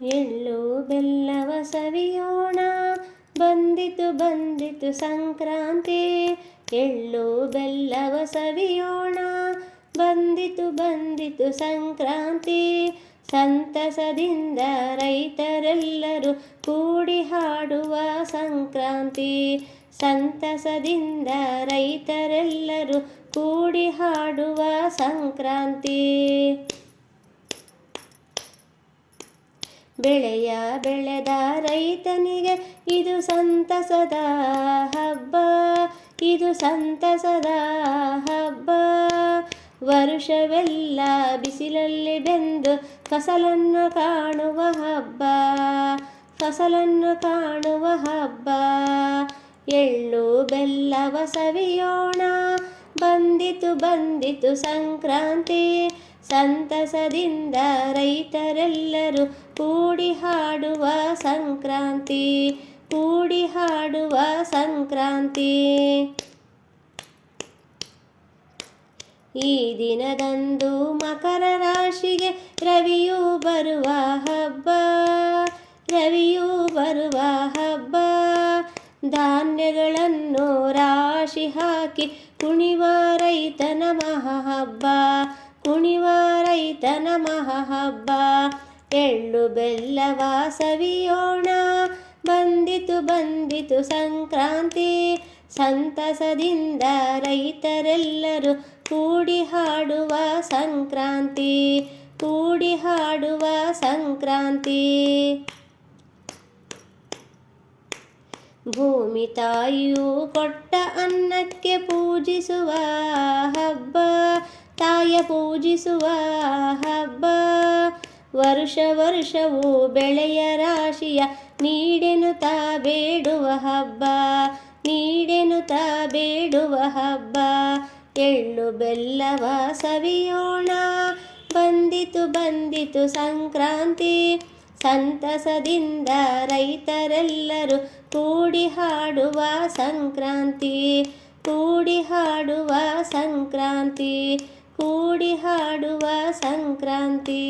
ಎಳ್ಳು ಬೆಲ್ಲವ ಸವಿಯೋಣ, ಬಂದಿತು ಬಂದಿತು ಸಂಕ್ರಾಂತಿ. ಎಳ್ಳು ಬೆಲ್ಲವ ಸವಿಯೋಣ, ಬಂದಿತು ಬಂದಿತು ಸಂಕ್ರಾಂತಿ. ಸಂತಸದಿಂದ ರೈತರೆಲ್ಲರೂ ಕೂಡಿ ಹಾಡುವ ಸಂಕ್ರಾಂತಿ. ಸಂತಸದಿಂದ ರೈತರೆಲ್ಲರೂ ಕೂಡಿ ಹಾಡುವ ಸಂಕ್ರಾಂತಿ. ಬೆಳೆಯ ಬೆಳೆದ ರೈತನಿಗೆ ಇದು ಸಂತಸದ ಹಬ್ಬ, ಇದು ಸಂತಸದ ಹಬ್ಬ. ವರುಷವೆಲ್ಲ ಬಿಸಿಲಲ್ಲಿ ಬೆಂದು ಫಸಲನ್ನು ಕಾಣುವ ಹಬ್ಬ, ಫಸಲನ್ನು ಕಾಣುವ ಹಬ್ಬ. ಎಳ್ಳು ಬೆಲ್ಲವ ಸವಿಯೋಣ, ಬಂದಿತು ಬಂದಿತು ಸಂಕ್ರಾಂತಿ. ಸಂತಸದಿಂದ ರೈತರೆಲ್ಲರೂ ಕೂಡಿ ಹಾಡುವ ಸಂಕ್ರಾಂತಿ, ಕೂಡಿ ಹಾಡುವ ಸಂಕ್ರಾಂತಿ. ಈ ದಿನದಂದು ಮಕರ ರಾಶಿಗೆ ರವಿಯೂ ಬರುವ ಹಬ್ಬ, ರವಿಯೂ ಬರುವ ಹಬ್ಬ. ಧಾನ್ಯಗಳನ್ನು ರಾಶಿ ಹಾಕಿ ಕುಣಿವ ರೈತನ ಮಹಾಹಬ್ಬ, ಕುಣಿವ ರೈತನ ಮಹಾಹಬ್ಬ. ಎಳ್ಳು ಬೆಲ್ಲವ ಸವಿಯೋಣ, ಬಂದಿತು ಬಂದಿತು ಸಂಕ್ರಾಂತಿ. ಸಂತಸದಿಂದ ರೈತರೆಲ್ಲರೂ ಕೂಡಿ ಹಾಡುವ ಸಂಕ್ರಾಂತಿ, ಕೂಡಿ ಹಾಡುವ ಸಂಕ್ರಾಂತಿ. ಭೂಮಿ ತಾಯಿಯು ಕೊಟ್ಟ ಅನ್ನಕ್ಕೆ ಪೂಜಿಸುವ ಹಬ್ಬ, ತಾಯ ಪೂಜಿಸುವ ಹಬ್ಬ. ವರುಷ ವರ್ಷವೂ ಬೆಳೆಯ ರಾಶಿಯ ನೀಡೆನುತ ಬೇಡುವ ಹಬ್ಬ, ನೀಡೆನುತ ಬೇಡುವ ಹಬ್ಬ. ಎಳ್ಳು ಬೆಲ್ಲವ ಸವಿಯೋಣ, ಬಂದಿತು ಬಂದಿತು ಸಂಕ್ರಾಂತಿ. ಸಂತಸದಿಂದ ರೈತರೆಲ್ಲರೂ ಕೂಡಿ ಹಾಡುವ ಸಂಕ್ರಾಂತಿ, ಕೂಡಿ ಹಾಡುವ ಸಂಕ್ರಾಂತಿ, ಕೂಡಿ ಹಾಡುವ ಸಂಕ್ರಾಂತಿ.